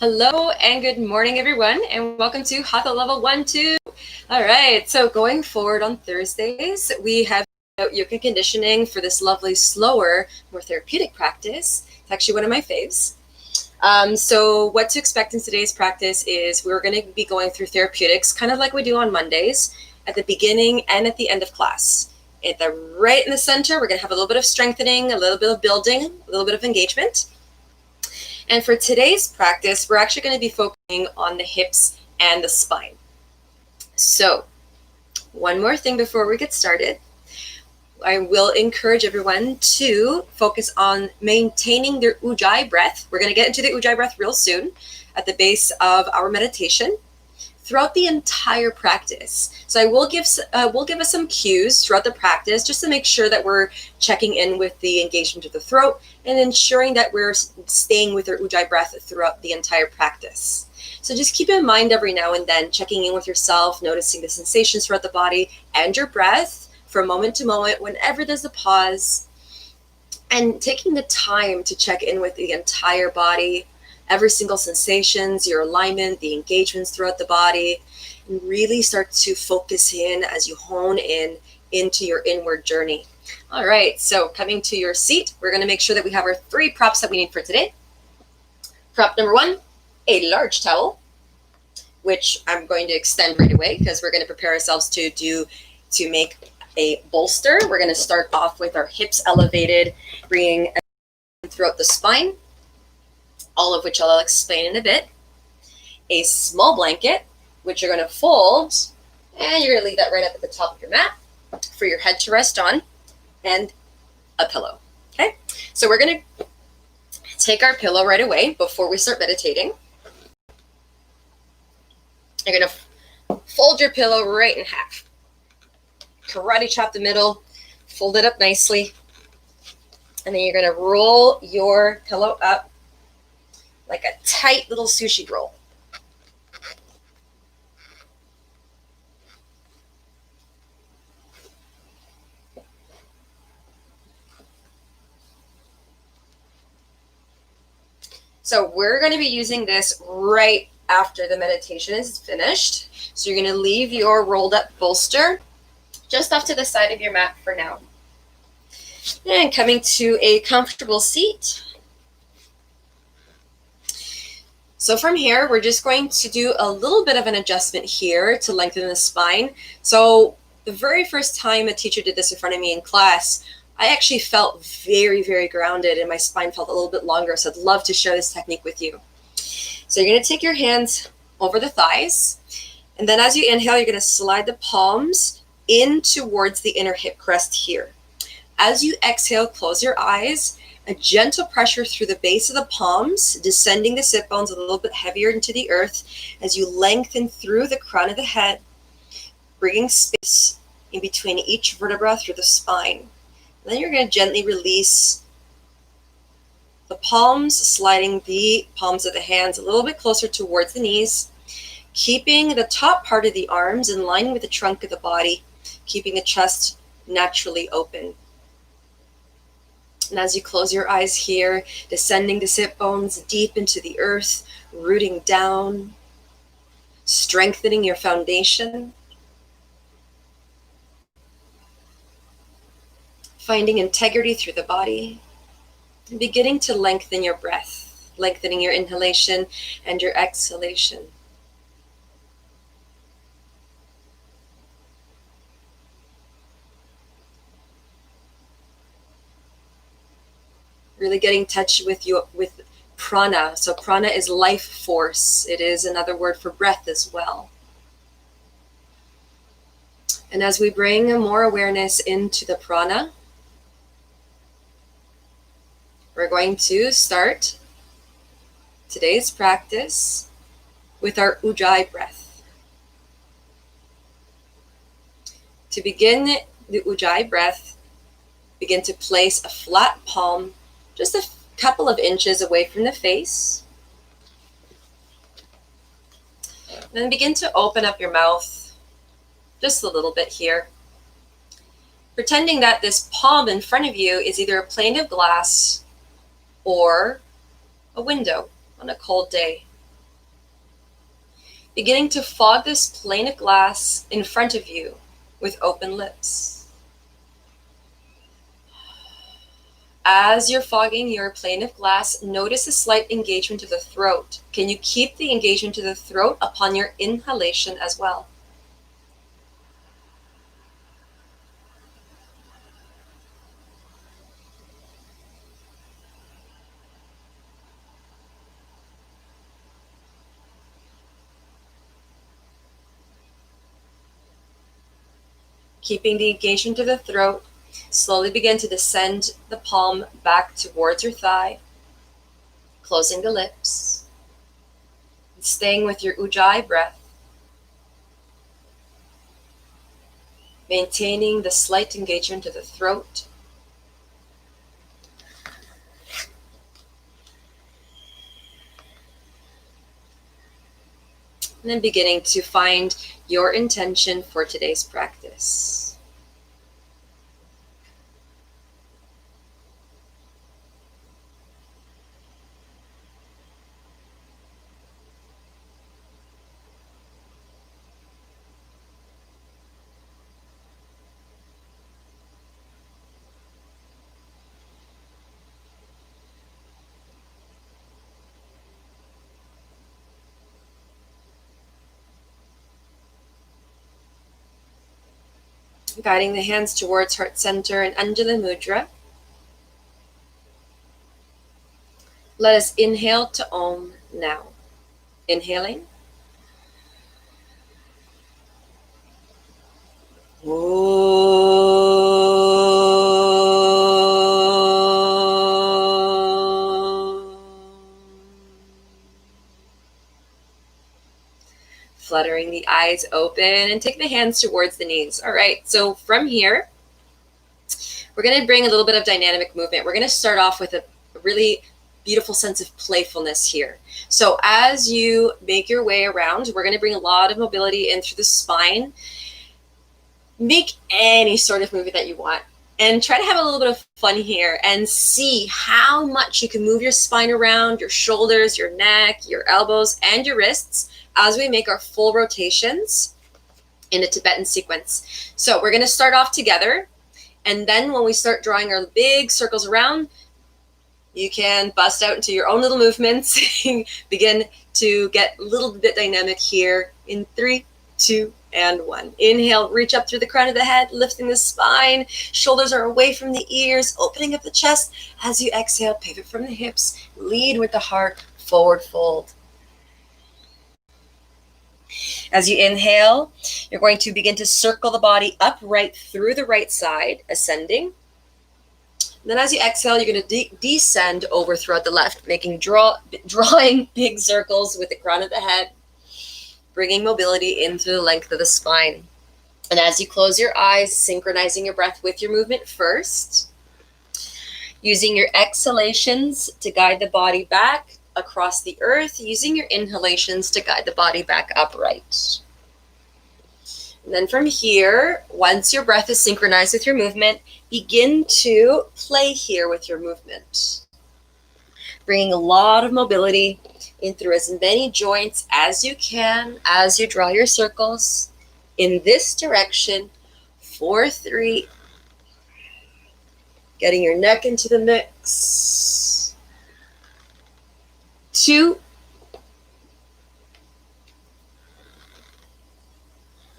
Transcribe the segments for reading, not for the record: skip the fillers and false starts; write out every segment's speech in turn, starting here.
Hello and good morning, everyone, and welcome to Hatha Level 1, 2. All right, so going forward on Thursdays, we have yoga conditioning for this lovely, slower, more therapeutic practice. It's actually one of my faves. So what to expect in today's practice is we're going to be going through therapeutics, kind of like we do on Mondays, at the beginning and at the end of class. Right in the center, we're going to have a little bit of strengthening, a little bit of building, a little bit of engagement. And for today's practice, we're actually going to be focusing on the hips and the spine. So, one more thing before we get started. I will encourage everyone to focus on maintaining their Ujjayi breath. We're going to get into the Ujjayi breath real soon at the base of our meditation throughout the entire practice. So I will give us some cues throughout the practice just to make sure that we're checking in with the engagement of the throat and ensuring that we're staying with our Ujjayi breath throughout the entire practice. So just keep in mind every now and then, checking in with yourself, noticing the sensations throughout the body and your breath from moment to moment, whenever there's a pause, and taking the time to check in with the entire body, every single sensations, your alignment, the engagements throughout the body, and really start to focus in as you hone in into your inward journey. All right, so coming to your seat, we're going to make sure that we have our 3 props that we need for today. Prop number 1, a large towel, which I'm going to extend right away because we're going to prepare ourselves to make a bolster. We're going to start off with our hips elevated, bringing throughout the spine, all of which I'll explain in a bit. A small blanket, which you're going to fold, and you're going to leave that right up at the top of your mat for your head to rest on, and a pillow. Okay, so we're going to take our pillow right away before we start meditating. You're going to fold your pillow right in half. Karate chop the middle, fold it up nicely, and then you're going to roll your pillow up like a tight little sushi roll. So we're going to be using this right after the meditation is finished. So you're going to leave your rolled up bolster just off to the side of your mat for now. And coming to a comfortable seat. So from here, we're just going to do a little bit of an adjustment here to lengthen the spine. So the very first time a teacher did this in front of me in class, I actually felt very, very grounded and my spine felt a little bit longer. So I'd love to share this technique with you. So you're going to take your hands over the thighs. And then as you inhale, you're going to slide the palms in towards the inner hip crest here. As you exhale, close your eyes. A gentle pressure through the base of the palms, descending the sit bones a little bit heavier into the earth as you lengthen through the crown of the head, bringing space in between each vertebra through the spine. And then you're going to gently release the palms, sliding the palms of the hands a little bit closer towards the knees, keeping the top part of the arms in line with the trunk of the body, keeping the chest naturally open. And as you close your eyes here, descending the sit bones deep into the earth, rooting down, strengthening your foundation, finding integrity through the body, and beginning to lengthen your breath, lengthening your inhalation and your exhalation. Really getting in touch with prana. So prana is life force. It is another word for breath as well. And as we bring more awareness into the prana, we're going to start today's practice with our Ujjayi breath. To begin the Ujjayi breath, begin to place a flat palm just a couple of inches away from the face. Then begin to open up your mouth just a little bit here, pretending that this palm in front of you is either a pane of glass or a window on a cold day. beginning to fog this plane of glass in front of you with open lips. As you're fogging your plane of glass, notice a slight engagement to the throat. Can you keep the engagement to the throat upon your inhalation as well? Keeping the engagement to the throat, slowly begin to descend the palm back towards your thigh, closing the lips, staying with your Ujjayi breath, maintaining the slight engagement to the throat. And then beginning to find your intention for today's practice. Guiding the hands towards heart center and Anjali Mudra. Let us inhale to Om now. Inhaling. Fluttering the eyes open and take the hands towards the knees. All right, so from here, we're going to bring a little bit of dynamic movement. We're going to start off with a really beautiful sense of playfulness here. So as you make your way around, we're going to bring a lot of mobility in through the spine. Make any sort of movement that you want and try to have a little bit of fun here and see how much you can move your spine around, your shoulders, your neck, your elbows, and your wrists as we make our full rotations in a Tibetan sequence. So we're going to start off together, and then when we start drawing our big circles around, you can bust out into your own little movements. Begin to get a little bit dynamic here in 3, 2, and 1. Inhale, reach up through the crown of the head, lifting the spine. Shoulders are away from the ears, opening up the chest. As you exhale, pivot from the hips. Lead with the heart, forward fold. As you inhale, you're going to begin to circle the body upright through the right side, ascending. Then as you exhale, you're going to descend over throughout the left, drawing big circles with the crown of the head, bringing mobility in through the length of the spine. And as you close your eyes, synchronizing your breath with your movement first, using your exhalations to guide the body back across the earth, using your inhalations to guide the body back upright. And then from here, once your breath is synchronized with your movement, begin to play here with your movement. Bringing a lot of mobility in through as many joints as you can as you draw your circles in this direction. 4, 3. Getting your neck into the mix. 2.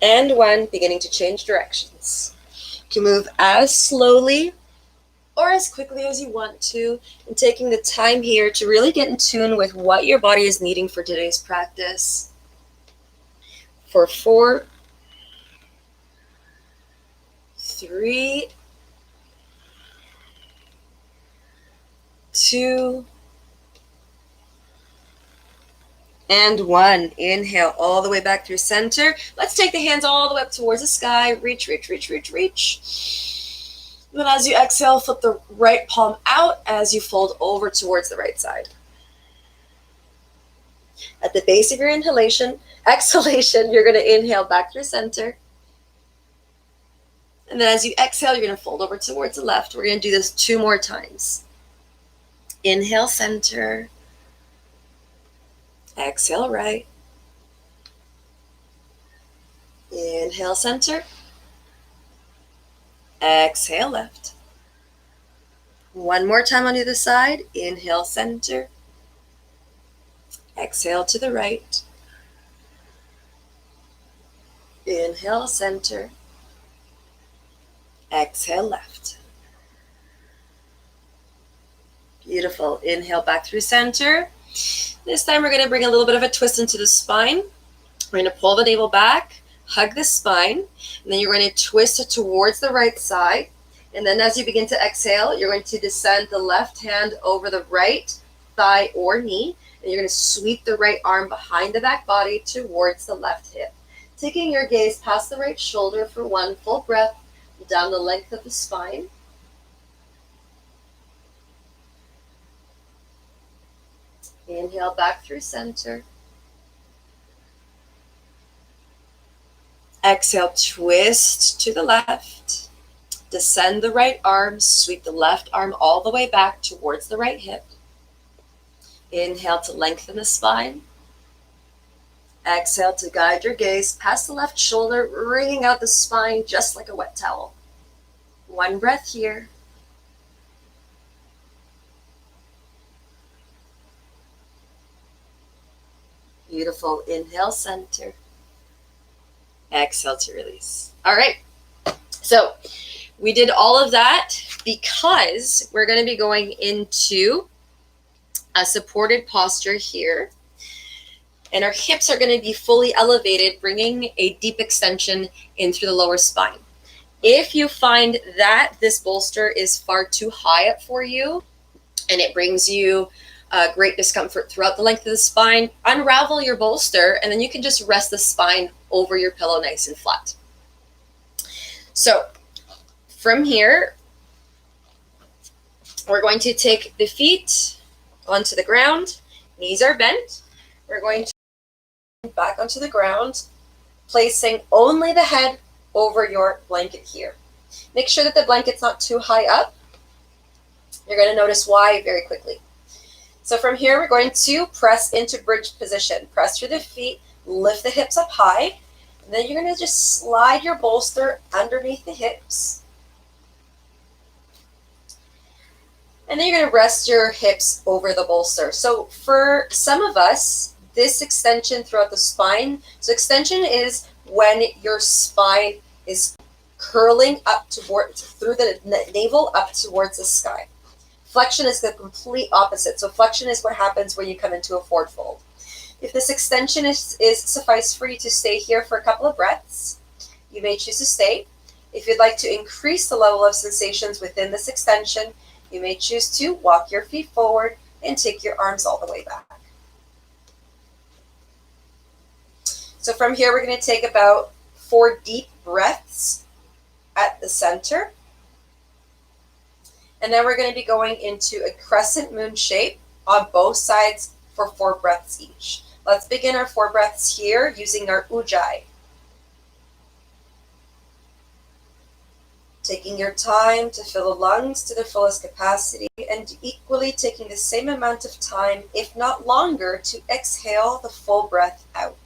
And 1, beginning to change directions. You can move as slowly or as quickly as you want to, and taking the time here to really get in tune with what your body is needing for today's practice. For 4, 3, 2, and 1. Inhale all the way back through center. Let's take the hands all the way up towards the sky. Reach, reach, reach, reach, reach. Then as you exhale, flip the right palm out as you fold over towards the right side. At the base of your exhalation, you're going to inhale back through center. And then as you exhale, you're going to fold over towards the left. We're going to do this 2 more times. Inhale center. Exhale right. Inhale, center. Exhale, left. One more time on the other side. Inhale, center. Exhale to the right. Inhale, center. Exhale, left. Beautiful. Inhale back through center. This time we're going to bring a little bit of a twist into the spine. We're going to pull the navel back, hug the spine, and then you're going to twist it towards the right side. And then as you begin to exhale, you're going to descend the left hand over the right thigh or knee, and you're going to sweep the right arm behind the back body towards the left hip. Taking your gaze past the right shoulder for one full breath down the length of the spine. Inhale back through center. Exhale, twist to the left. Descend the right arm, sweep the left arm all the way back towards the right hip. Inhale to lengthen the spine. Exhale to guide your gaze past the left shoulder, wringing out the spine just like a wet towel. One breath here. Beautiful. Inhale, center. Exhale to release. All right. So we did all of that because we're going to be going into a supported posture here. And our hips are going to be fully elevated, bringing a deep extension in through the lower spine. If you find that this bolster is far too high up for you and it brings you great discomfort throughout the length of the spine, unravel your bolster and then you can just rest the spine over your pillow nice and flat. So from here, we're going to take the feet onto the ground, knees are bent. We're going to back onto the ground, placing only the head over your blanket here. Make sure that the blanket's not too high up. You're going to notice why very quickly. So from here, we're going to press into bridge position. Press through the feet, lift the hips up high, and then you're going to just slide your bolster underneath the hips. And then you're going to rest your hips over the bolster. So for some of us, this extension throughout the spine, so extension is when your spine is curling up through the navel up towards the sky. Flexion is the complete opposite. So flexion is what happens when you come into a forward fold. If this extension is suffice for you to stay here for a couple of breaths, you may choose to stay. If you'd like to increase the level of sensations within this extension, you may choose to walk your feet forward and take your arms all the way back. So from here, we're going to take about 4 deep breaths at the center. And then we're going to be going into a crescent moon shape on both sides for 4 breaths each. Let's begin our 4 breaths here using our Ujjayi. Taking your time to fill the lungs to the fullest capacity and equally taking the same amount of time, if not longer, to exhale the full breath out.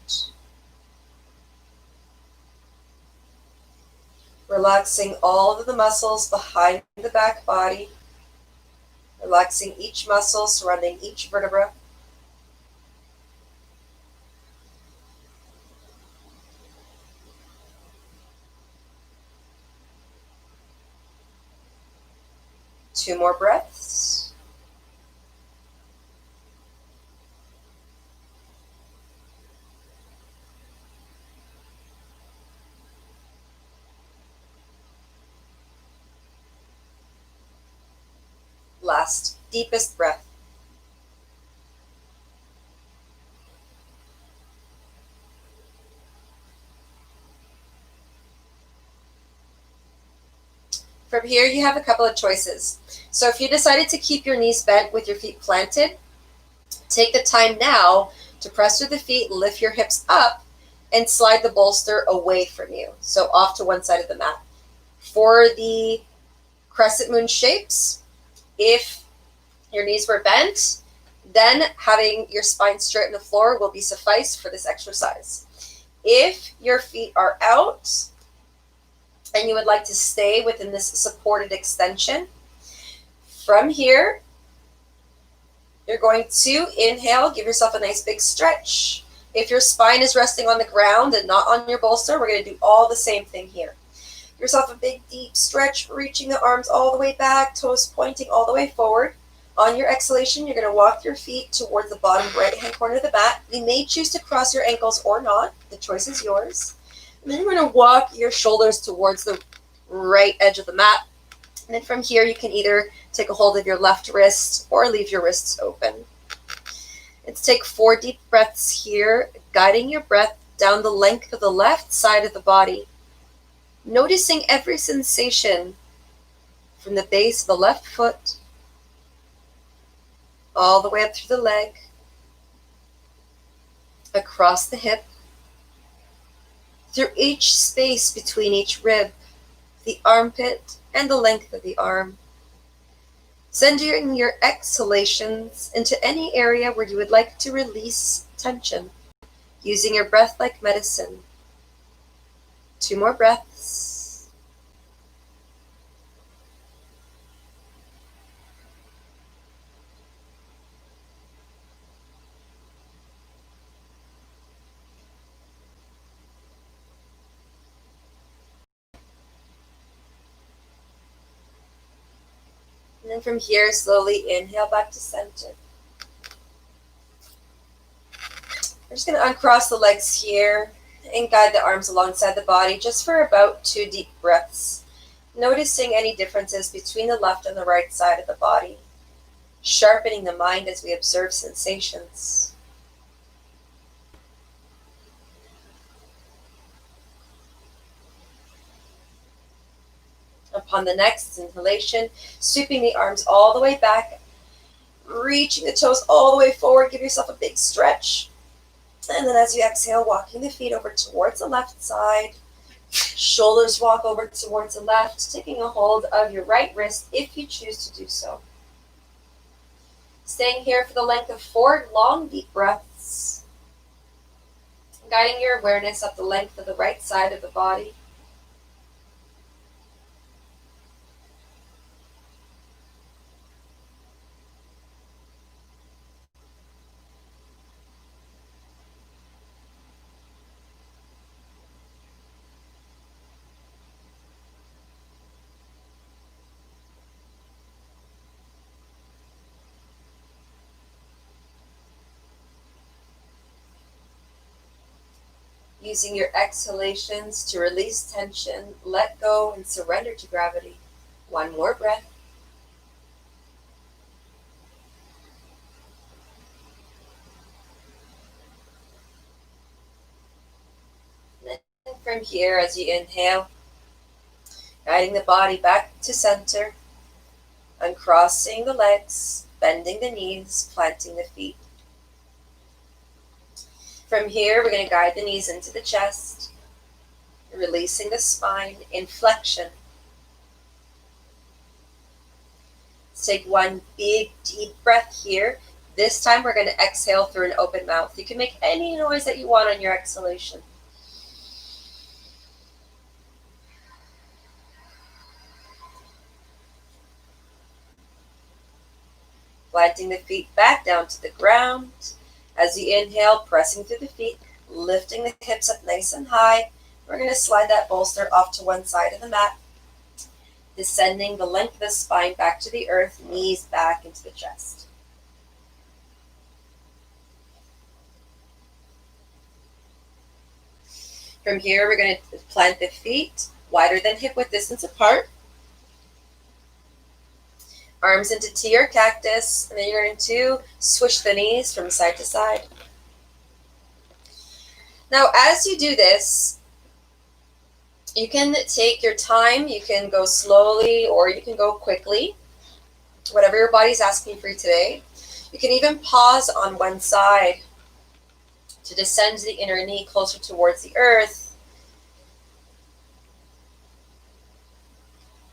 Relaxing all of the muscles behind the back body. Relaxing each muscle surrounding each vertebra. Two more breaths. Last, deepest breath. From here, you have a couple of choices. So if you decided to keep your knees bent with your feet planted, take the time now to press through the feet, lift your hips up, and slide the bolster away from you. So off to one side of the mat. For the crescent moon shapes, if your knees were bent, then having your spine straight on the floor will be suffice for this exercise. If your feet are out and you would like to stay within this supported extension, from here, you're going to inhale, give yourself a nice big stretch. If your spine is resting on the ground and not on your bolster, we're going to do all the same thing here. Give yourself a big deep stretch, reaching the arms all the way back, toes pointing all the way forward. On your exhalation, you're going to walk your feet towards the bottom right-hand corner of the mat. You may choose to cross your ankles or not. The choice is yours. And then you're going to walk your shoulders towards the right edge of the mat. And then from here, you can either take a hold of your left wrist or leave your wrists open. Let's take 4 deep breaths here, guiding your breath down the length of the left side of the body. Noticing every sensation from the base of the left foot all the way up through the leg, across the hip, through each space between each rib, the armpit, and the length of the arm. Sending your exhalations into any area where you would like to release tension, using your breath like medicine. 2 more breaths. And then from here, slowly inhale back to center. We're just going to uncross the legs here and guide the arms alongside the body just for about 2 deep breaths. Noticing any differences between the left and the right side of the body. Sharpening the mind as we observe sensations. Upon the next inhalation, sweeping the arms all the way back, reaching the toes all the way forward, give yourself a big stretch. And then as you exhale, walking the feet over towards the left side, shoulders walk over towards the left, taking a hold of your right wrist if you choose to do so. Staying here for the length of 4 long, deep breaths, guiding your awareness up the length of the right side of the body. Using your exhalations to release tension, let go and surrender to gravity. 1 more breath. And then from here, as you inhale, guiding the body back to center, uncrossing the legs, bending the knees, planting the feet. From here, we're going to guide the knees into the chest, releasing the spine in flexion. Let's take 1 big, deep breath here. This time, we're going to exhale through an open mouth. You can make any noise that you want on your exhalation. Planting the feet back down to the ground. As you inhale, pressing through the feet, lifting the hips up nice and high. We're going to slide that bolster off to one side of the mat, descending the length of the spine back to the earth, knees back into the chest. From here, we're going to plant the feet wider than hip width distance apart. Arms into T or cactus, and then you're going to swish the knees from side to side. Now, as you do this, you can take your time. You can go slowly or you can go quickly, whatever your body's asking for you today. You can even pause on one side to descend the inner knee closer towards the earth.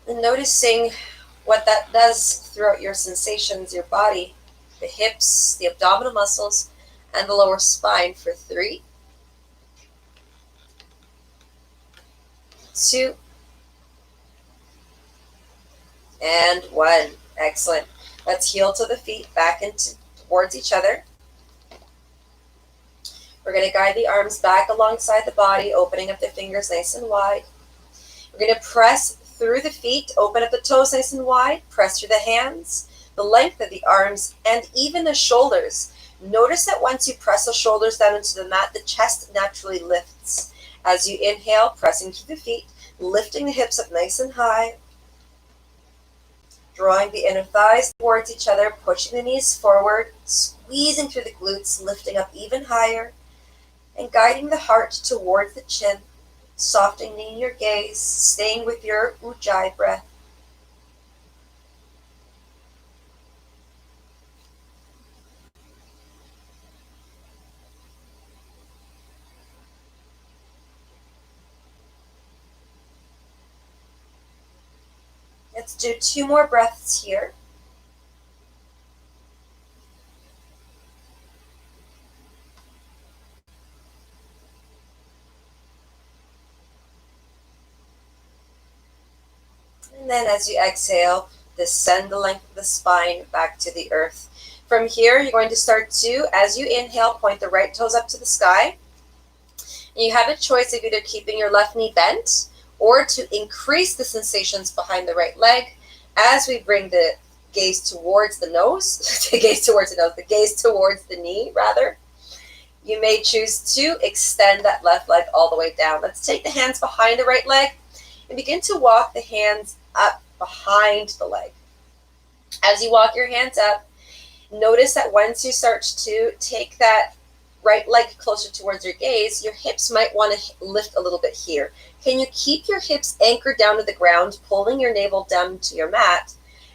And noticing what that does throughout your sensations, your body, the hips, the abdominal muscles, and the lower spine for 3, 2, and 1. Excellent. Let's heel to the feet back into towards each other. We're going to guide the arms back alongside the body, opening up the fingers nice and wide. We're going to press through the feet, open up the toes nice and wide, press through the hands, the length of the arms, and even the shoulders. Notice that once you press the shoulders down into the mat, the chest naturally lifts. As you inhale, pressing through the feet, lifting the hips up nice and high, drawing the inner thighs towards each other, pushing the knees forward, squeezing through the glutes, lifting up even higher, and guiding the heart towards the chin, softening your gaze, staying with your Ujjayi breath. Let's do 2 more breaths here. And then as you exhale, descend the length of the spine back to the earth. From here, you're going to start to, as you inhale, point the right toes up to the sky. And you have a choice of either keeping your left knee bent or to increase the sensations behind the right leg as we bring the gaze towards the nose, the gaze towards the knee, rather. You may choose to extend that left leg all the way down. Let's take the hands behind the right leg and begin to walk the hands up behind the leg. As you walk your hands up, notice that once you start to take that right leg closer towards your gaze, your hips might want to lift a little bit here. Can you keep your hips anchored down to the ground, pulling your navel down to your mat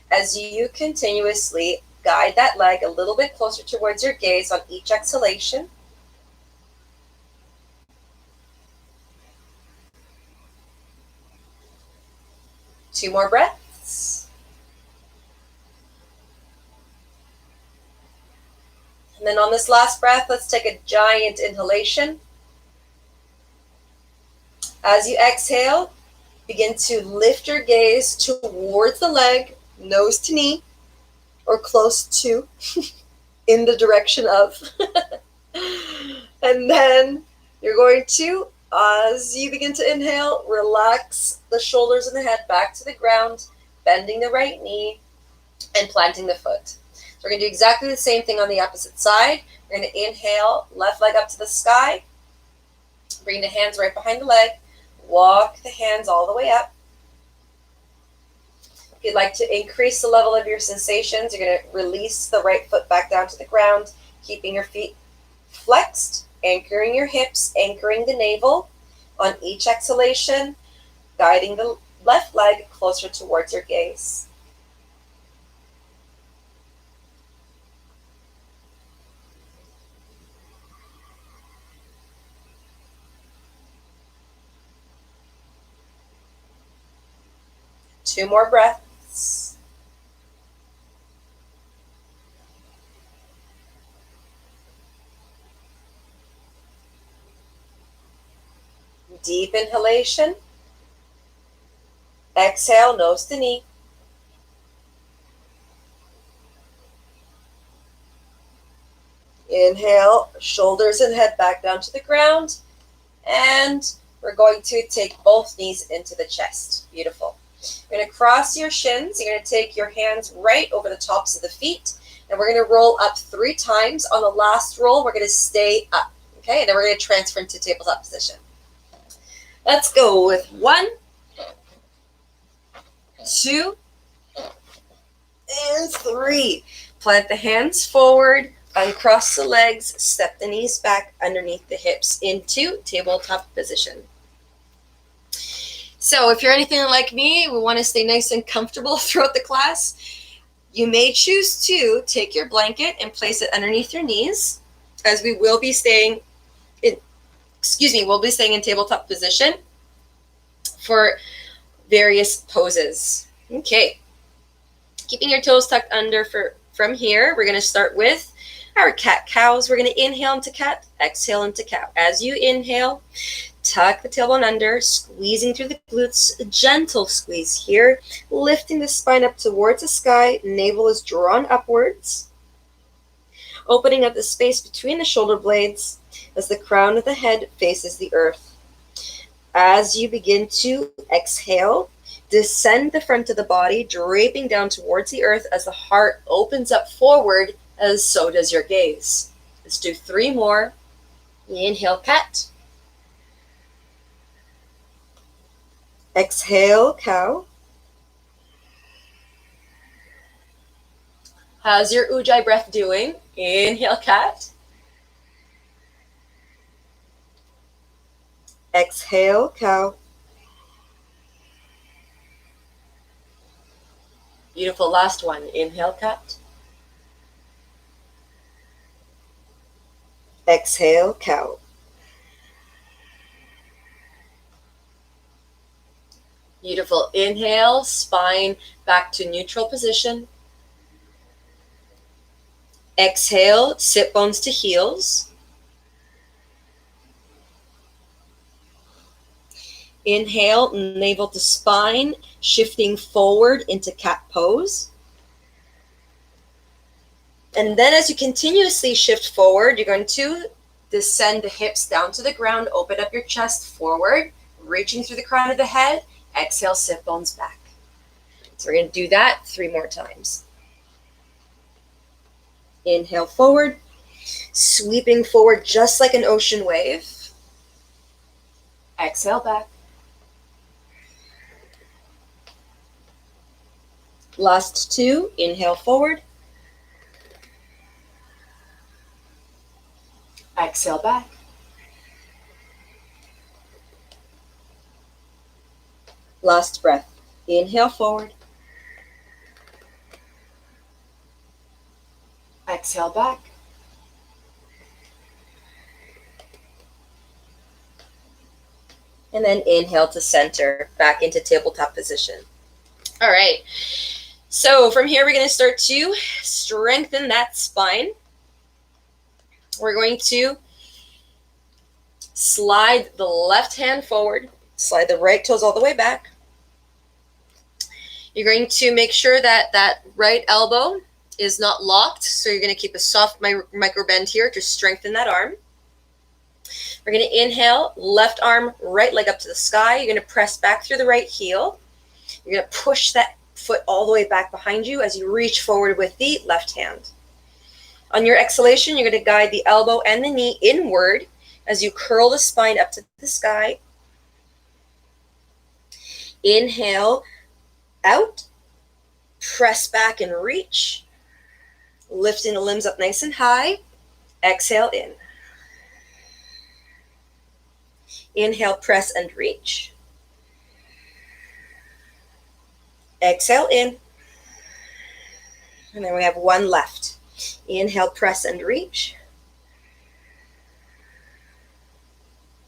as you continuously guide that leg a little bit closer towards your gaze on each exhalation? Two more breaths. And then on this last breath, let's take a giant inhalation. As you exhale, begin to lift your gaze towards the leg, nose to knee, or close to, in the direction of. And then you're going to, as you begin to inhale, relax the shoulders and the head back to the ground, bending the right knee and planting the foot. So we're going to do exactly the same thing on the opposite side. We're going to inhale, left leg up to the sky, bring the hands right behind the leg, walk the hands all the way up. If you'd like to increase the level of your sensations, you're going to release the right foot back down to the ground, keeping your feet flexed, anchoring your hips, anchoring the navel on each exhalation, guiding the left leg closer towards your gaze. Two more breaths. Deep inhalation. Exhale, nose to knee. Inhale, shoulders and head back down to the ground. And we're going to take both knees into the chest. Beautiful. You're going to cross your shins. You're going to take your hands right over the tops of the feet. And we're going to roll up 3 times. On the last roll, we're going to stay up. Okay, and then we're going to transfer into tabletop position. Let's go with 1, 2, and 3. Plant the hands forward, uncross the legs, step the knees back underneath the hips into tabletop position. So if you're anything like me, we want to stay nice and comfortable throughout the class. You may choose to take your blanket and place it underneath your knees, as we will be staying in tabletop position for various poses. Okay. Keeping your toes tucked under from here, we're going to start with our cat-cows. We're going to inhale into cat, exhale into cow. As you inhale, Tuck the tailbone under, squeezing through the glutes, a gentle squeeze here, lifting the spine up towards the sky, navel is drawn upwards, opening up the space between the shoulder blades as the crown of the head faces the earth. As you begin to exhale, descend the front of the body, draping down towards the earth as the heart opens up forward, as so does your gaze. Let's do 3 more. Inhale, cat. Exhale, cow. How's your Ujjayi breath doing? Inhale, cat. Exhale, cow. Beautiful. Last one. Inhale, cat. Exhale, cow. Beautiful. Inhale, spine back to neutral position. Exhale, sit bones to heels. Inhale, navel to spine, shifting forward into cat pose. And then as you continuously shift forward, you're going to descend the hips down to the ground, open up your chest forward, reaching through the crown of the head. Exhale, sit bones back. So we're going to do that 3 more times. Inhale forward, sweeping forward just like an ocean wave. Exhale back. Last 2, inhale forward. Exhale back. Last breath. Inhale forward. Exhale back. And then inhale to center, back into tabletop position. All right. So from here, we're going to start to strengthen that spine. We're going to slide the left hand forward, slide the right toes all the way back. You're going to make sure that that right elbow is not locked. So you're going to keep a soft micro bend here to strengthen that arm. We're going to inhale, left arm, right leg up to the sky. You're going to press back through the right heel. You're going to push that foot all the way back behind you as you reach forward with the left hand. On your exhalation, you're going to guide the elbow and the knee inward as you curl the spine up to the sky. Inhale, out, press back and reach, lifting the limbs up nice and high. Exhale in. Inhale, press and reach. Exhale in. And then we have 1 left. Inhale, press and reach.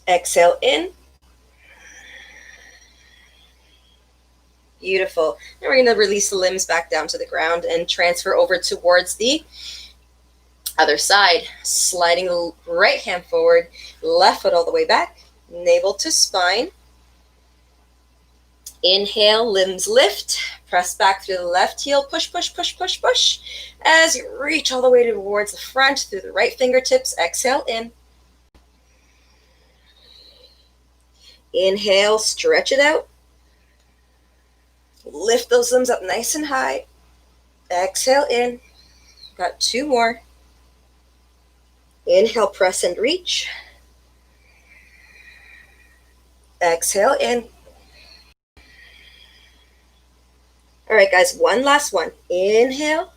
Exhale in. Beautiful. Now we're going to release the limbs back down to the ground and transfer over towards the other side. Sliding the right hand forward, left foot all the way back, navel to spine. Inhale, limbs lift, press back through the left heel, push, push, push, push, push. As you reach all the way towards the front through the right fingertips, exhale in. Inhale, stretch it out. Lift those limbs up nice and high. Exhale in. Got 2 more. Inhale, press and reach. Exhale in. All right, guys, 1 last one. Inhale.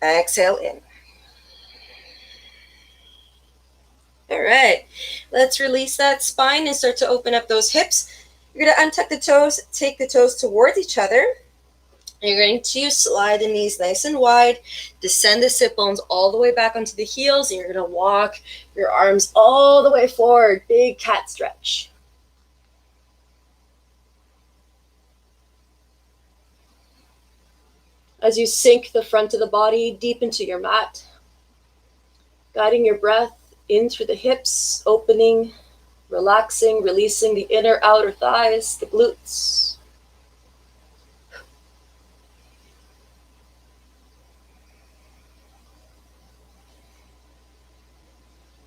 Exhale in. All right, let's release that spine and start to open up those hips. You're going to untuck the toes, take the toes towards each other. You're going to slide the knees nice and wide, descend the sit bones all the way back onto the heels, and you're going to walk your arms all the way forward. Big cat stretch. As you sink the front of the body deep into your mat, guiding your breath in through the hips, opening, relaxing, releasing the inner outer thighs, the glutes.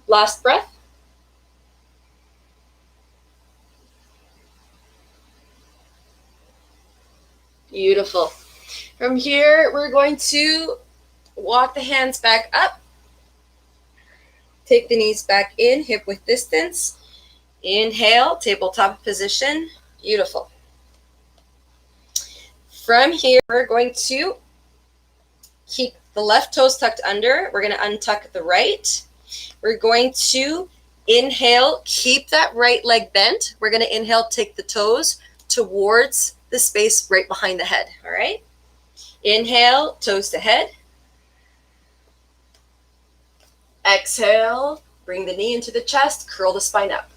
Last breath. Beautiful. From here, we're going to walk the hands back up. Take the knees back in, hip width distance. Inhale, tabletop position. Beautiful. From here, we're going to keep the left toes tucked under. We're going to untuck the right. We're going to inhale, keep that right leg bent. We're going to inhale, take the toes towards the space right behind the head. All right. Inhale, toes to head. Exhale, bring the knee into the chest, curl the spine up.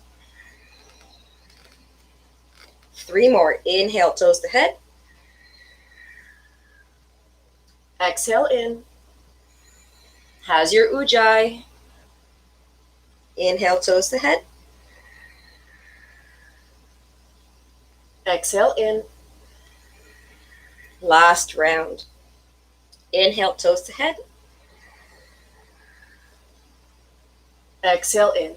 3 more. Inhale, toes to head. Exhale in. How's your Ujjayi? Inhale, toes to head. Exhale in. Last round. Inhale, toes to head. Exhale in.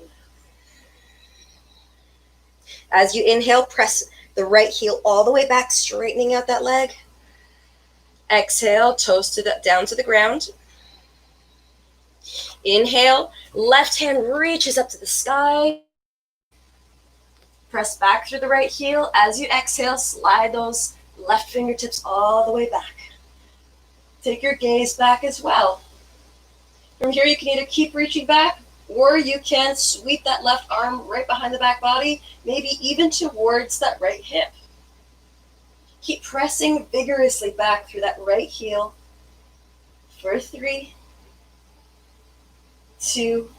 As you inhale, press the right heel all the way back, straightening out that leg. Exhale, toes down to the ground. Inhale, left hand reaches up to the sky. Press back through the right heel. As you exhale, slide those left fingertips all the way back. Take your gaze back as well. From here, you can either keep reaching back, or you can sweep that left arm right behind the back body, maybe even towards that right hip. Keep pressing vigorously back through that right heel for 3, 2,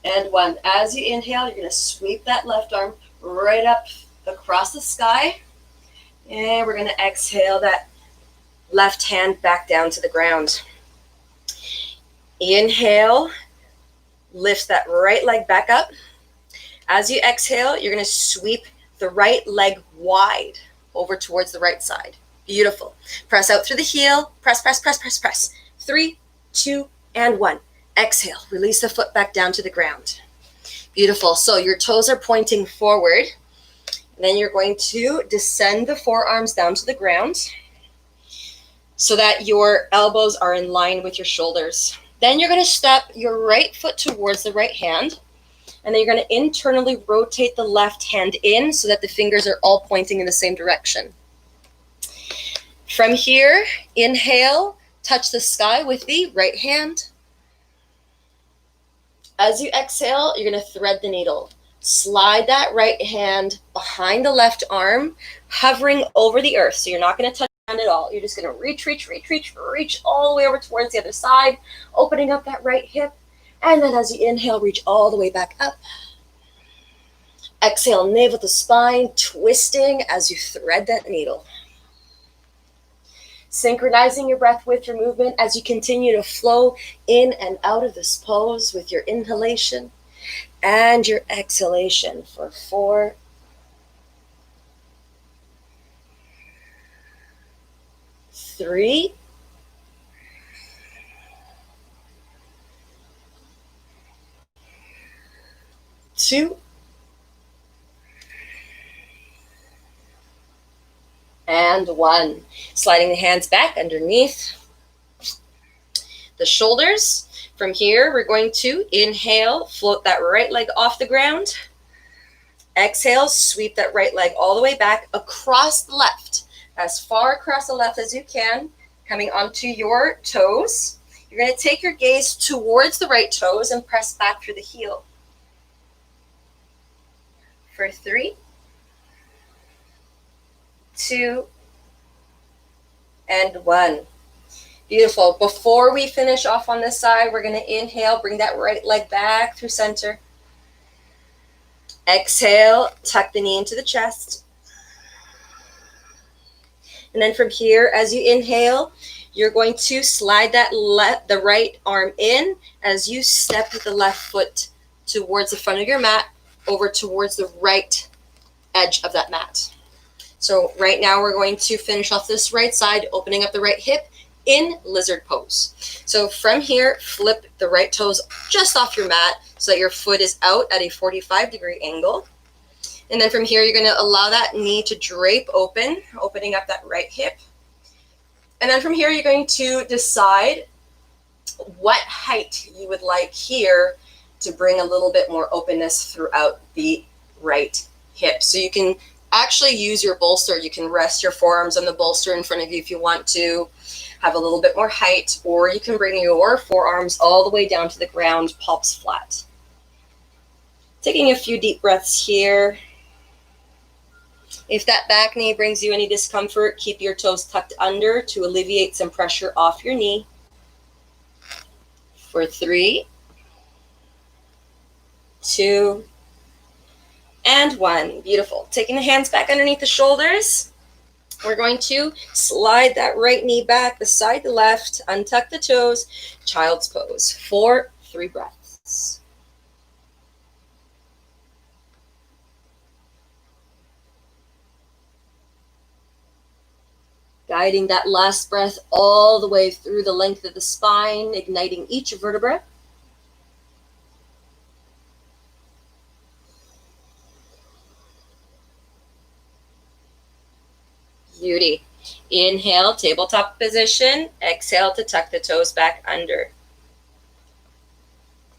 and 1. As you inhale, you're going to sweep that left arm right up across the sky. And we're going to exhale that left hand back down to the ground. Inhale, lift that right leg back up. As you exhale, you're going to sweep the right leg wide over towards the right side. Beautiful. Press out through the heel. Press, press, press, press, press. 3, 2, and 1. Exhale. Release the foot back down to the ground. Beautiful. So your toes are pointing forward. And then you're going to descend the forearms down to the ground so that your elbows are in line with your shoulders. Then you're going to step your right foot towards the right hand. And then you're going to internally rotate the left hand in so that the fingers are all pointing in the same direction. From here, inhale, touch the sky with the right hand. As you exhale, you're going to thread the needle. Slide that right hand behind the left arm, hovering over the earth. So you're not going to touch the ground at all. You're just going to reach all the way over towards the other side, opening up that right hip. And then as you inhale, reach all the way back up. Exhale, navel to spine, twisting as you thread that needle. Synchronizing your breath with your movement as you continue to flow in and out of this pose with your inhalation and your exhalation for 4, 3, 2, and 1. Sliding the hands back underneath the shoulders. From here, we're going to inhale, float that right leg off the ground. Exhale, sweep that right leg all the way back across the left, as far across the left as you can, coming onto your toes. You're going to take your gaze towards the right toes and press back through the heel. For 3, 2, and 1. Beautiful. Before we finish off on this side, we're going to inhale, bring that right leg back through center. Exhale, tuck the knee into the chest. And then from here, as you inhale, You're going to slide the right arm in as you step with the left foot towards the front of your mat, over towards the right edge of that mat. So right now we're going to finish off this right side, opening up the right hip in lizard pose. So from here, flip the right toes just off your mat so that your foot is out at a 45-degree angle. And then from here, you're going to allow that knee to drape open, opening up that right hip. And then from here, you're going to decide what height you would like here to bring a little bit more openness throughout the right hip. So you can actually use your bolster. You can rest your forearms on the bolster in front of you if you want to have a little bit more height, or you can bring your forearms all the way down to the ground, palms flat. Taking a few deep breaths here. If that back knee brings you any discomfort, keep your toes tucked under to alleviate some pressure off your knee. For 3, 2, and 1. Beautiful. Taking the hands back underneath the shoulders. We're going to slide that right knee back beside the left, untuck the toes, child's pose for 3 breaths. Guiding that last breath all the way through the length of the spine, igniting each vertebra. Beauty. Inhale, tabletop position. Exhale to tuck the toes back under.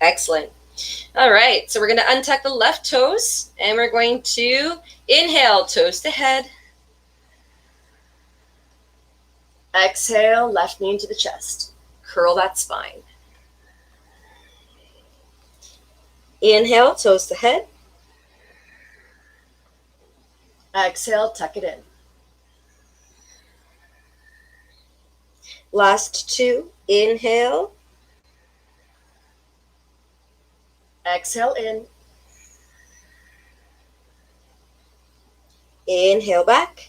Excellent. All right, so we're going to untuck the left toes, and we're going to inhale, toes to head. Exhale, left knee into the chest. Curl that spine. Inhale, toes to head. Exhale, tuck it in. Last 2. Inhale. Exhale in. Inhale back.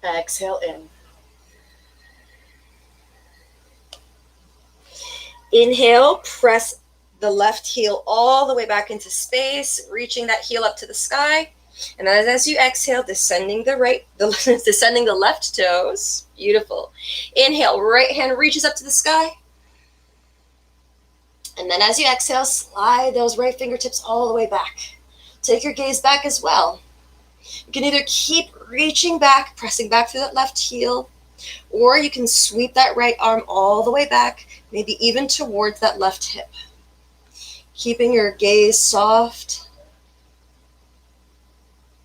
Exhale in. Inhale, press the left heel all the way back into space, reaching that heel up to the sky. And as you exhale, descending the left toes. Beautiful. Inhale, right hand reaches up to the sky. And then as you exhale, slide those right fingertips all the way back. Take your gaze back as well. You can either keep reaching back, pressing back through that left heel, or you can sweep that right arm all the way back, maybe even towards that left hip. Keeping your gaze soft,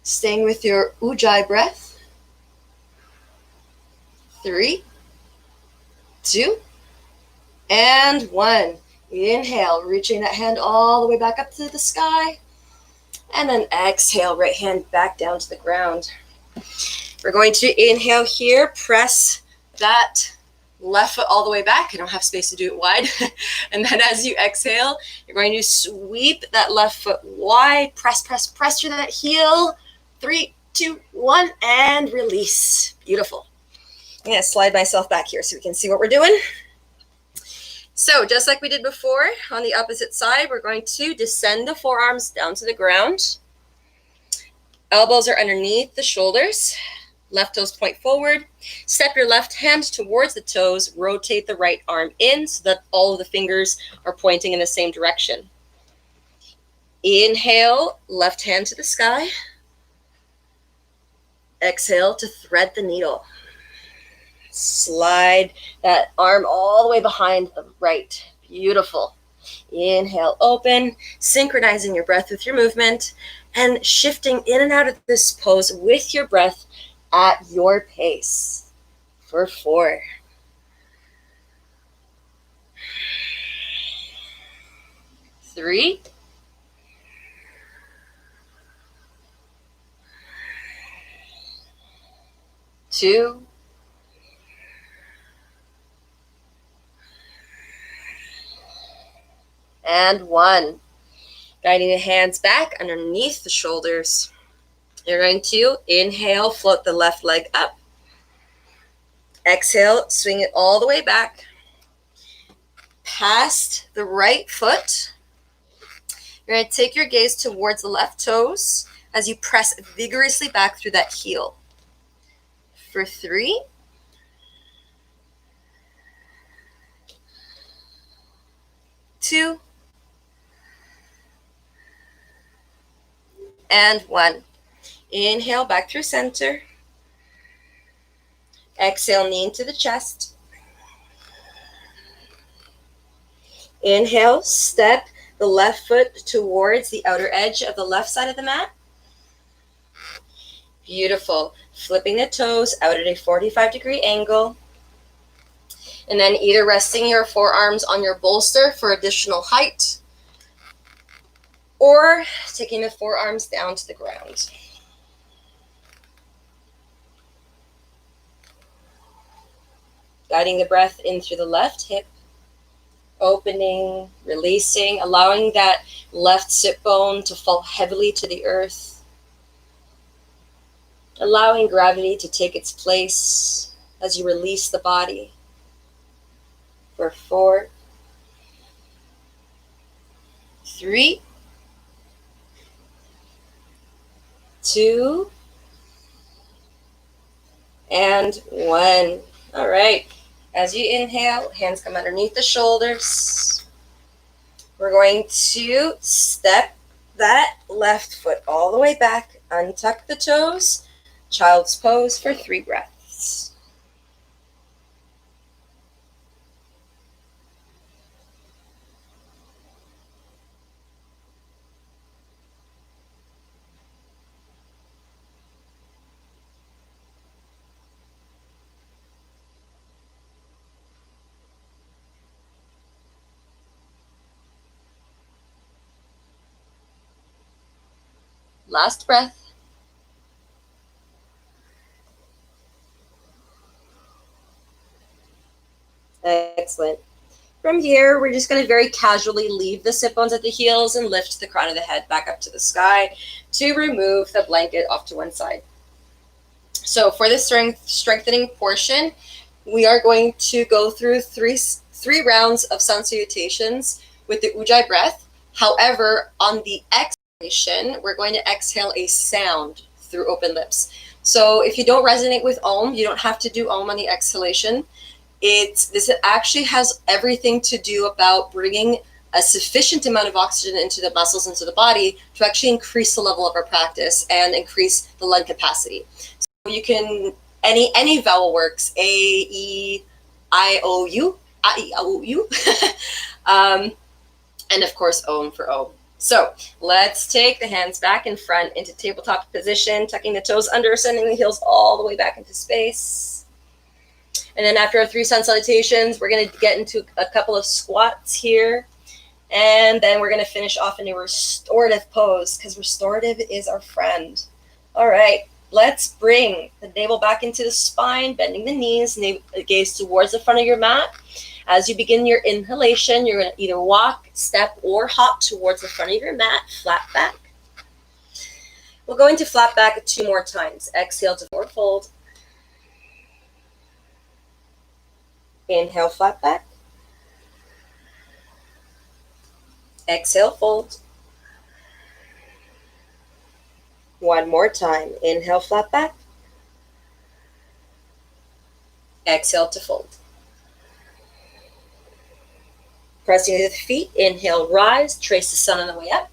staying with your Ujjayi breath. 3, 2, and 1. Inhale, reaching that hand all the way back up to the sky. And then exhale, right hand back down to the ground. We're going to inhale here, press that left foot all the way back. I don't have space to do it wide. And then as you exhale, you're going to sweep that left foot wide, press through that heel. 3, 2, 1, and release. Beautiful. I'm going to slide myself back here so we can see what we're doing. So just like we did before, on the opposite side, we're going to descend the forearms down to the ground. Elbows are underneath the shoulders. Left toes point forward. Step your left hand towards the toes. Rotate the right arm in so that all of the fingers are pointing in the same direction. Inhale, left hand to the sky. Exhale to thread the needle. Slide that arm all the way behind the right. Beautiful. Inhale, open, synchronizing your breath with your movement and shifting in and out of this pose with your breath at your pace. For 4. 3. 2. And 1. Guiding the hands back underneath the shoulders. You're going to inhale, float the left leg up. Exhale, swing it all the way back, past the right foot. You're going to take your gaze towards the left toes as you press vigorously back through that heel. For 3, 2, and 1. Inhale back through center. Exhale, knee into the chest. Inhale, step the left foot towards the outer edge of the left side of the mat. Beautiful. Flipping the toes out at a 45-degree angle. And then either resting your forearms on your bolster for additional height, or taking the forearms down to the ground. Guiding the breath in through the left hip, opening, releasing, allowing that left sit bone to fall heavily to the earth, allowing gravity to take its place as you release the body. For 4, 3, 2, and 1. All right. As you inhale, hands come underneath the shoulders. We're going to step that left foot all the way back, untuck the toes, child's pose for 3 breaths. Last breath. Excellent. From here, we're just going to very casually leave the sit bones at the heels and lift the crown of the head back up to the sky to remove the blanket off to one side. So for the strengthening portion, we are going to go through three rounds of sun salutations with the Ujjayi breath. However, on the exhalation, we're going to exhale a sound through open lips. So if you don't resonate with Om, you don't have to do Om on the exhalation. This actually has everything to do about bringing a sufficient amount of oxygen into the muscles, into the body, to actually increase the level of our practice and increase the lung capacity. So you can, any vowel works, A, E, I, O, U, I, E, O, U, and of course Om for Om. So let's take the hands back in front into tabletop position, tucking the toes under, sending the heels all the way back into space. And then after our 3 sun salutations, we're going to get into a couple of squats here. And then we're going to finish off in a restorative pose, because restorative is our friend. All right, let's bring the navel back into the spine, bending the knees, gaze towards the front of your mat. As you begin your inhalation, you're going to either walk, step, or hop towards the front of your mat, flat back. We'll go into flat back 2 more times. Exhale to forward fold. Inhale, flat back. Exhale, fold. 1 more time. Inhale, flat back. Exhale to fold. Pressing to the feet. Inhale, rise. Trace the sun on the way up.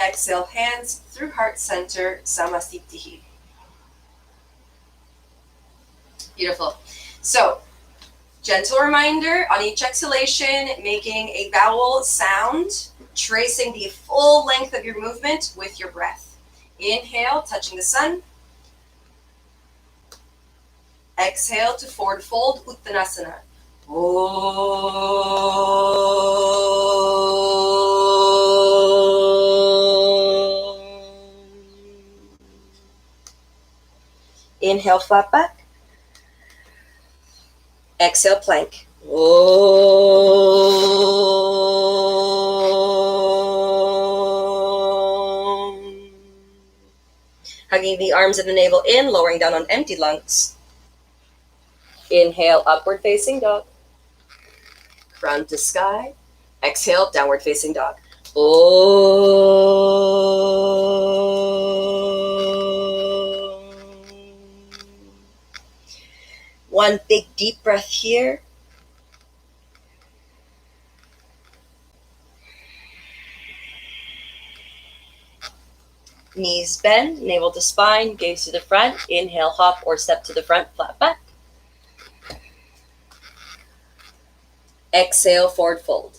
Exhale, hands through heart center, Samastitihi. Beautiful. So, gentle reminder on each exhalation, making a vowel sound, tracing the full length of your movement with your breath. Inhale, touching the sun. Exhale to forward fold, Uttanasana. Inhale, flat back. Exhale, plank. Hugging bringing the arms and the navel in, lowering down on empty lungs. Inhale, upward facing dog. Crown to sky. Exhale, downward facing dog. Om. One big deep breath here. Knees bend, navel to spine, gaze to the front. Inhale, hop or step to the front, flat back. Exhale, forward fold.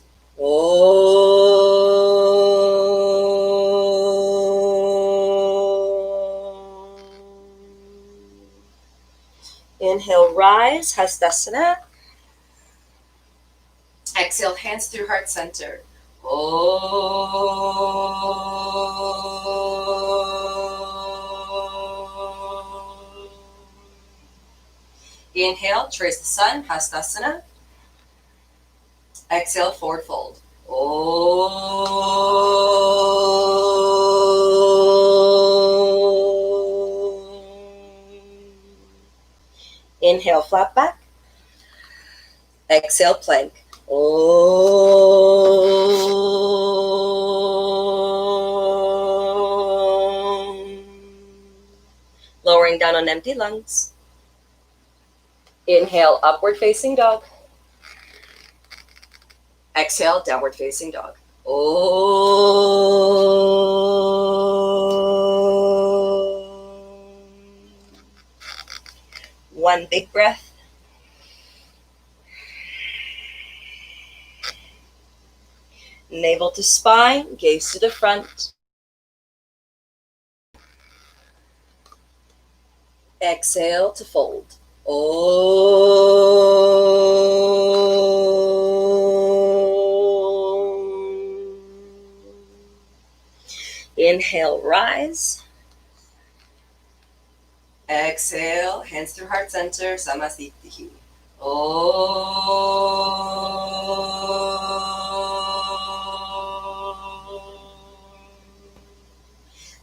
Inhale, rise, Hastasana. Exhale, hands through heart center. Inhale, trace the sun, Hastasana. Exhale, forward fold. Inhale, flat back. Exhale, plank. Lowering down on empty lungs. Inhale, upward facing dog. Exhale, downward facing dog. One big breath. Navel to spine, gaze to the front. Exhale to fold. Inhale, rise. Exhale, hands through heart center, Samasthiti.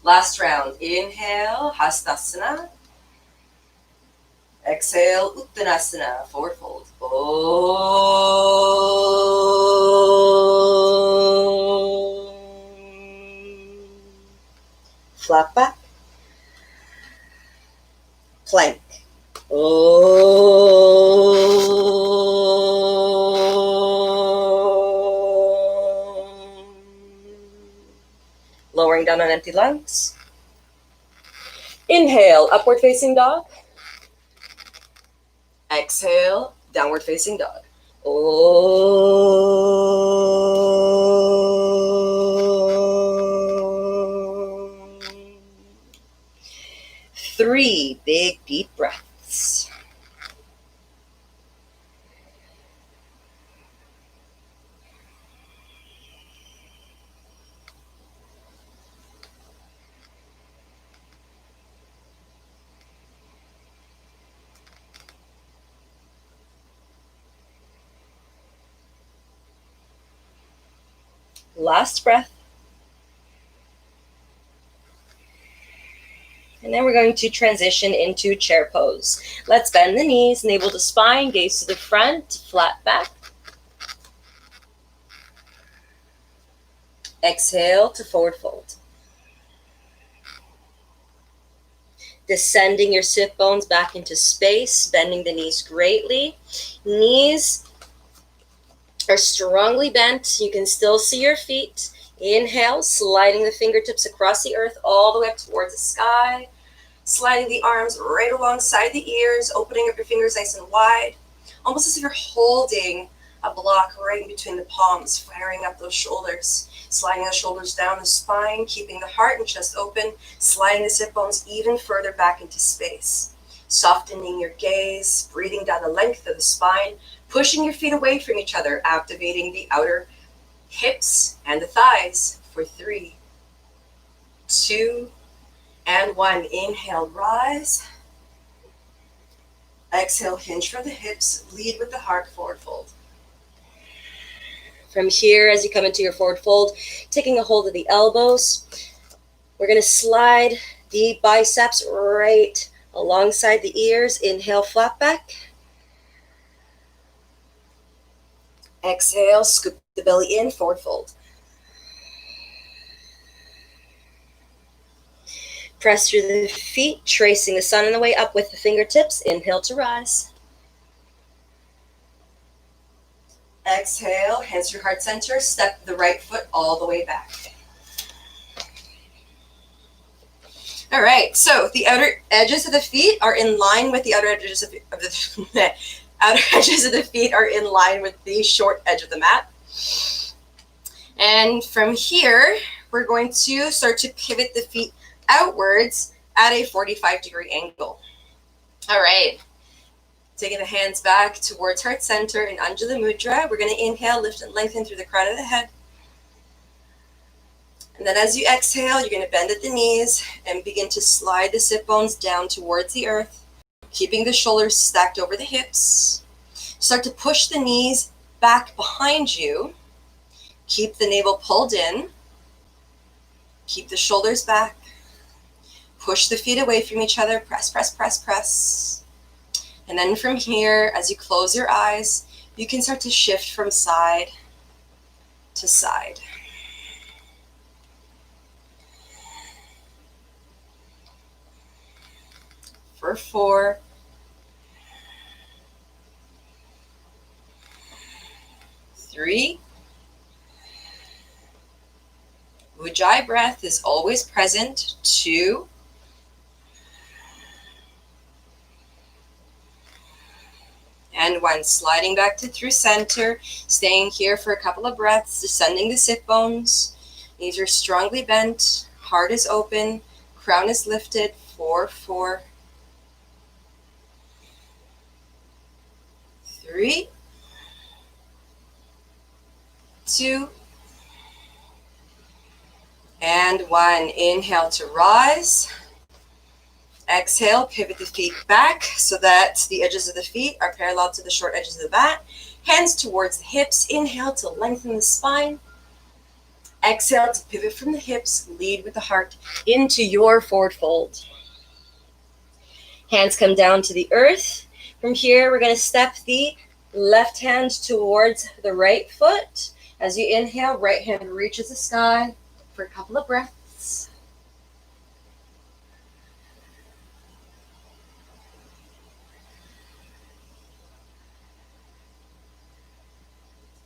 Last round. Inhale, Hastasana. Exhale, Uttanasana, forward fold. Flat back. Plank. Lowering down on empty lungs. Inhale, upward facing dog. Exhale, downward facing dog. Three big deep breaths. Last breath. And then we're going to transition into chair pose. Let's bend the knees, navel to spine, gaze to the front, flat back. Exhale to forward fold. Descending your sit bones back into space, bending the knees greatly. Knees are strongly bent. You can still see your feet. Inhale, sliding the fingertips across the earth all the way up towards the sky. Sliding the arms right alongside the ears, opening up your fingers nice and wide. Almost as if you're holding a block right in between the palms, firing up those shoulders. Sliding the shoulders down the spine, keeping the heart and chest open. Sliding the sit bones even further back into space. Softening your gaze, breathing down the length of the spine. Pushing your feet away from each other, activating the outer hips and the thighs for 3, 2, and 1. Inhale, rise. Exhale, hinge from the hips, lead with the heart, forward fold. From here, as you come into your forward fold, taking a hold of the elbows, we're going to slide the biceps right alongside the ears. Inhale, flat back. Exhale, scoop the belly in, forward fold. Press through the feet, tracing the sun on the way up with the fingertips. Inhale to rise. Exhale, hands through heart center. Step the right foot all the way back. All right, so the outer edges of the feet are in line with the outer edges of the outer edges of the feet are in line with the short edge of the mat. And from here, we're going to start to pivot the feet outwards at a 45-degree angle. All right, taking the hands back towards heart center in Anjali Mudra. We're going to inhale, lift and lengthen through the crown of the head. And then as you exhale, you're going to bend at the knees and begin to slide the sit bones down towards the earth, keeping the shoulders stacked over the hips. Start to push the knees back behind you. Keep the navel pulled in. Keep the shoulders back. Push the feet away from each other. Press, press, press, press. And then from here, as you close your eyes, you can start to shift from side to side. For 4, 3. Ujjayi breath is always present. 2. And 1. Sliding back to through center, staying here for a couple of breaths, descending the sit bones. Knees are strongly bent, heart is open, crown is lifted. 4, 4. 3, 2, and 1. Inhale to rise. Exhale, pivot the feet back so that the edges of the feet are parallel to the short edges of the mat. Hands towards the hips. Inhale to lengthen the spine. Exhale to pivot from the hips. Lead with the heart into your forward fold. Hands come down to the earth. From here, we're going to step the left hand towards the right foot. As you inhale, right hand reaches the sky for a couple of breaths.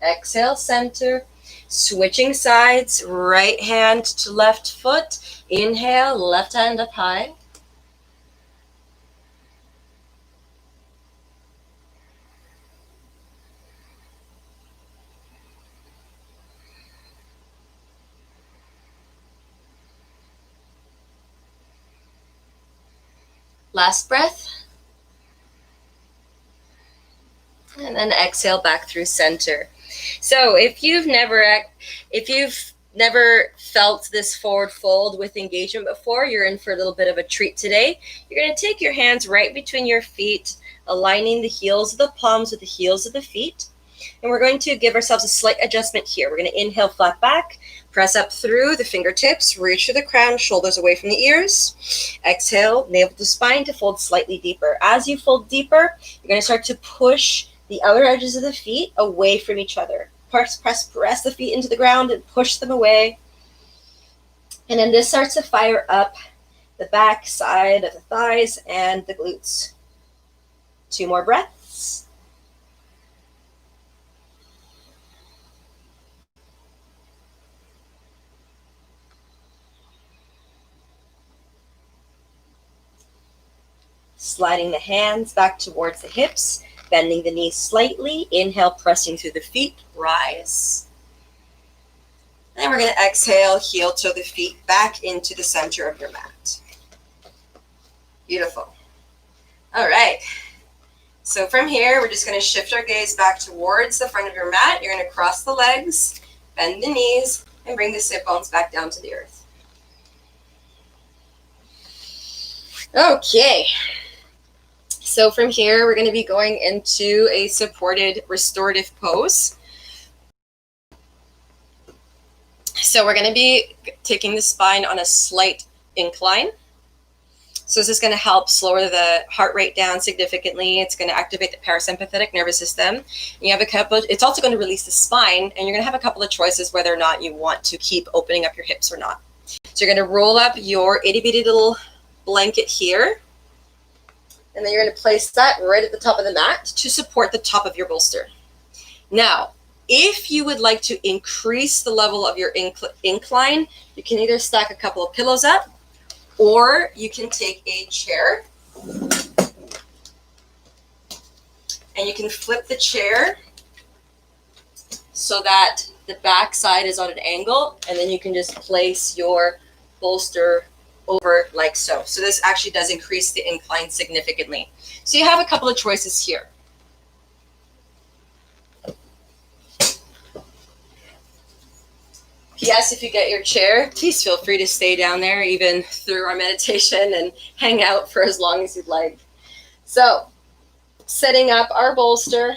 Exhale, center. Switching sides, right hand to left foot. Inhale, left hand up high. Last breath. And then exhale back through center. So if you've never felt this forward fold with engagement before, you're in for a little bit of a treat today. You're going to take your hands right between your feet, aligning the heels of the palms with the heels of the feet. And we're going to give ourselves a slight adjustment here. We're going to inhale, flat back, press up through the fingertips, reach for the crown, shoulders away from the ears. Exhale, navel to spine to fold slightly deeper. As you fold deeper, you're going to start to push the outer edges of the feet away from each other. Press the feet into the ground and push them away. And then this starts to fire up the back side of the thighs and the glutes. 2 more breaths. Sliding the hands back towards the hips. Bending the knees slightly. Inhale, pressing through the feet. Rise. Then we're going to exhale, heel toe the feet back into the center of your mat. Beautiful. All right. So from here, we're just going to shift our gaze back towards the front of your mat. You're going to cross the legs, bend the knees, and bring the sit bones back down to the earth. Okay. So from here, we're going to be going into a supported restorative pose. So we're going to be taking the spine on a slight incline. So this is going to help slower the heart rate down significantly. It's going to activate the parasympathetic nervous system. You have a couple. It's also going to release the spine, and you're going to have a couple of choices whether or not you want to keep opening up your hips or not. So you're going to roll up your itty bitty little blanket here, and then you're going to place that right at the top of the mat to support the top of your bolster. Now, if you would like to increase the level of your incline, you can either stack a couple of pillows up, or you can take a chair and you can flip the chair so that the back side is on an angle, and then you can just place your bolster over like so. So this actually does increase the incline significantly. So you have a couple of choices here. Yes, if you get your chair, please feel free to stay down there even through our meditation and hang out for as long as you'd like. So, setting up our bolster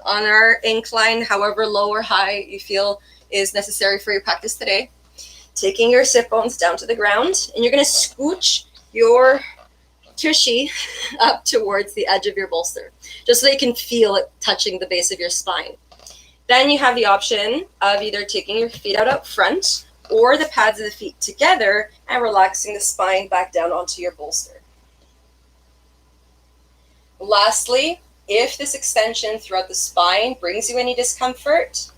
on our incline, however low or high you feel is necessary for your practice today. Taking your sit bones down to the ground, and you're going to scooch your tushy up towards the edge of your bolster, just so you can feel it touching the base of your spine. Then you have the option of either taking your feet out up front or the pads of the feet together and relaxing the spine back down onto your bolster. Lastly, if this extension throughout the spine brings you any discomfort,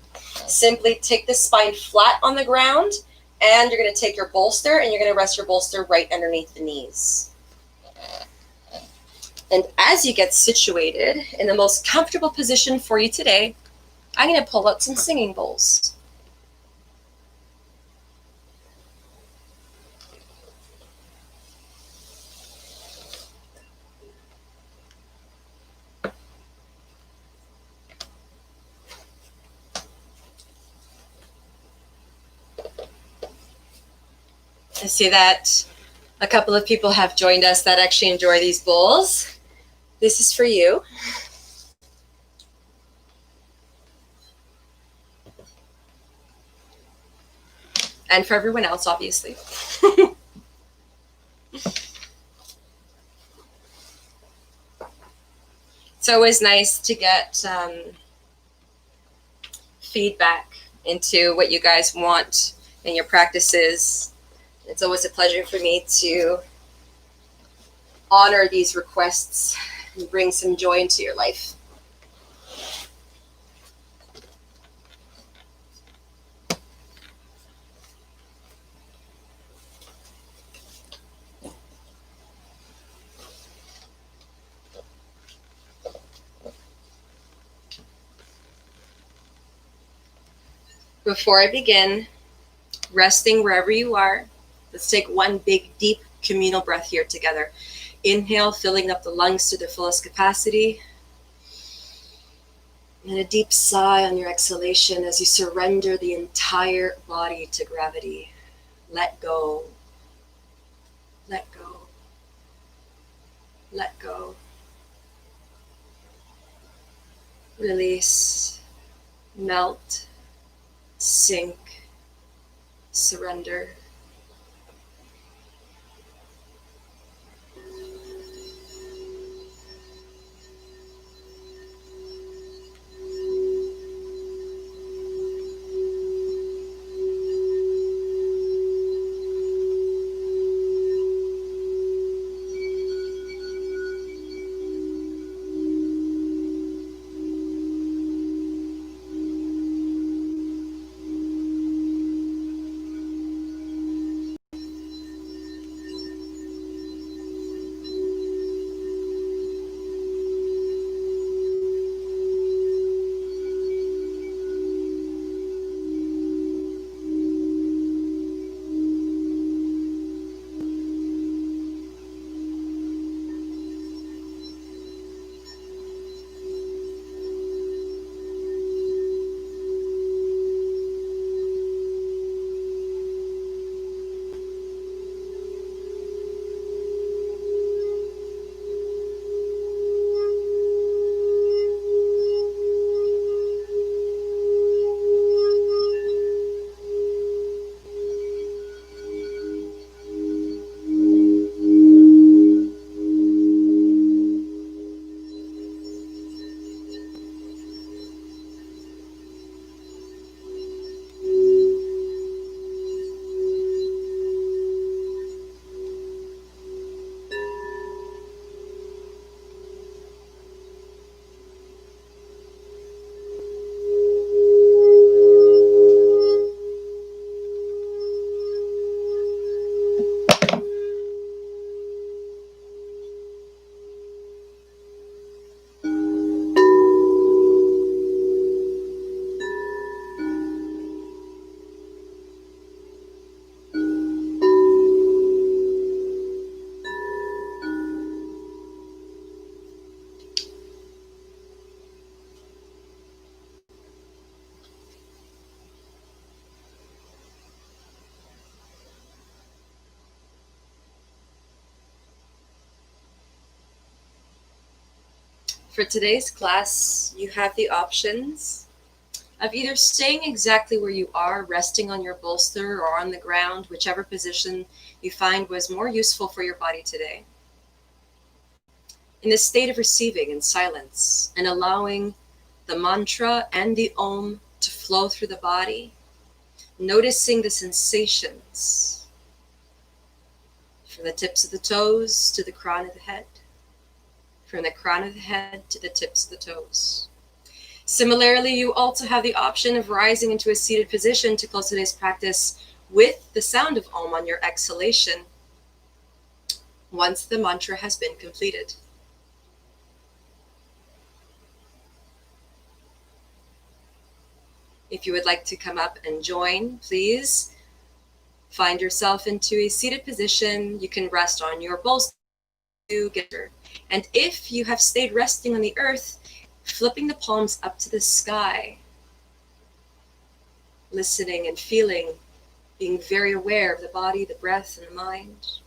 simply take the spine flat on the ground, and you're going to take your bolster and you're going to rest your bolster right underneath the knees. And as you get situated in the most comfortable position for you today, I'm going to pull out some singing bowls. I see that a couple of people have joined us that actually enjoy these bowls. This is for you. And for everyone else, obviously. It's always nice to get feedback into what you guys want in your practices. It's always a pleasure for me to honor these requests and bring some joy into your life. Before I begin, resting wherever you are, let's take one big, deep communal breath here together. Inhale, filling up the lungs to their fullest capacity. And a deep sigh on your exhalation as you surrender the entire body to gravity. Let go. Let go. Let go. Release. Melt. Sink, surrender. For today's class, you have the options of either staying exactly where you are, resting on your bolster or on the ground, whichever position you find was more useful for your body today. In this state of receiving in silence and allowing the mantra and the Om to flow through the body, noticing the sensations from the tips of the toes to the crown of the head, from the crown of the head to the tips of the toes. Similarly, you also have the option of rising into a seated position to close today's practice with the sound of Om on your exhalation once the mantra has been completed. If you would like to come up and join, please find yourself into a seated position. You can rest on your bolster. And if you have stayed resting on the earth, flipping the palms up to the sky, listening and feeling, being very aware of the body, the breath, and the mind.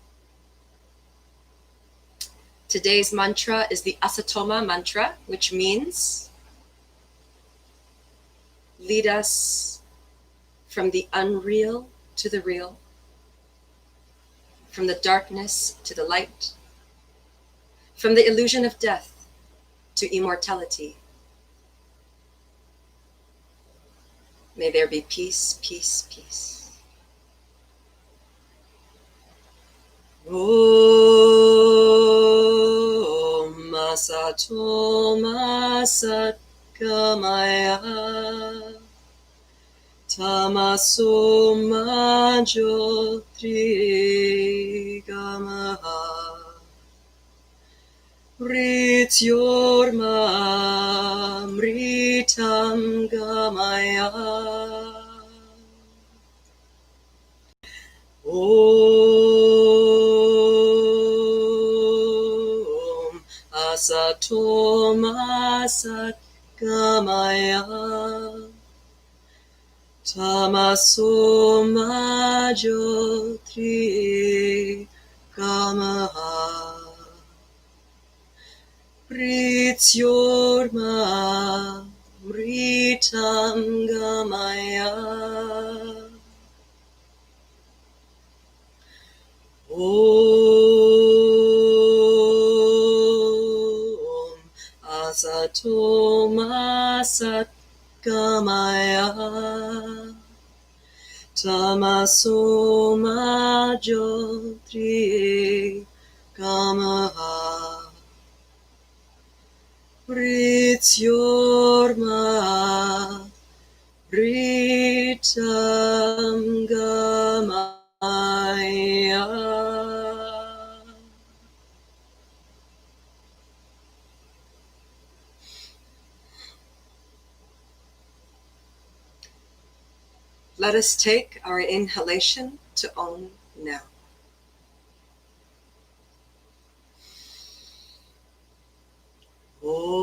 Today's mantra is the Asatoma mantra, which means lead us from the unreal to the real, from the darkness to the light, from the illusion of death to immortality. May there be peace, peace, peace. Om Asatoma Satgamaya Tamasoma Jyotirgamaha Mrityorma Mritam Gamaya Om Asatoma Satgamaya Tamasoma Jyotirgamaha Mrityorma Mritam Gamaya Om Asatoma Satgamaya Tamasoma Jyotirgamaha Mrityorma Mritam Gamaya. Let us take our inhalation to Om now. Om.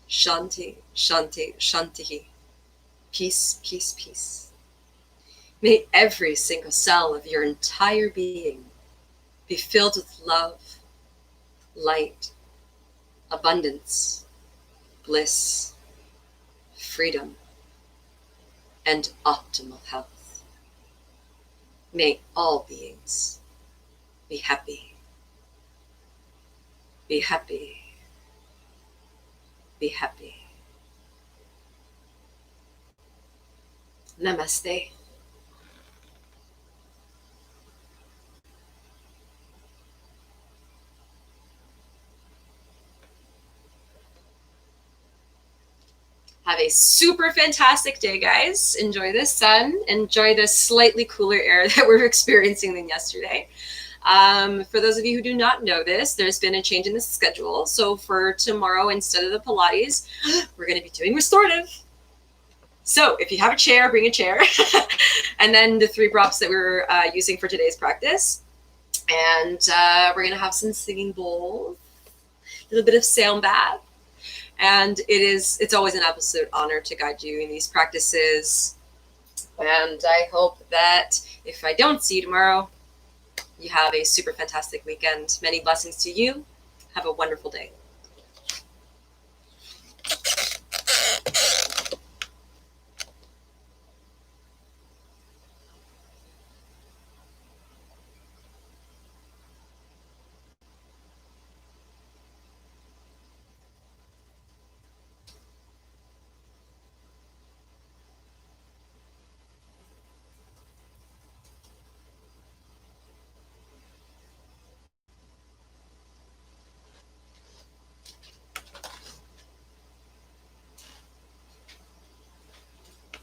Shanti, Shanti, Shanti. Peace, peace, peace. May every single cell of your entire being be filled with love, light, abundance, bliss, freedom, and optimal health. May all beings be happy, be happy, be happy. Namaste. Have a super fantastic day, guys. Enjoy the sun. Enjoy the slightly cooler air that we're experiencing than yesterday. For those of you who do not know this, there's been a change in the schedule. So for tomorrow, instead of the Pilates, we're going to be doing restorative. So if you have a chair, bring a chair. And then the 3 props that we're using for today's practice. And we're going to have some singing bowls, a little bit of sound bath. And it's always an absolute honor to guide you in these practices. And I hope that if I don't see you tomorrow, you have a super fantastic weekend. Many blessings to you. Have a wonderful day.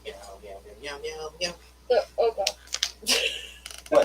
Meow, meow, meow, meow, meow. Okay.